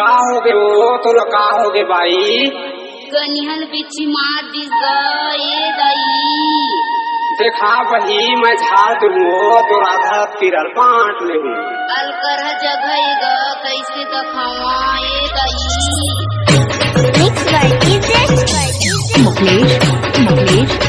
का हो गए वो तो लका हो गए भाई कनिहल बिछी मार दिस गए दाई देखा वही मैं झाड़ दूंगो तो राधा तिरल बांट ले अलकर जगह ग कैसे दखावा ये दाई Mixed by DJ Muklesh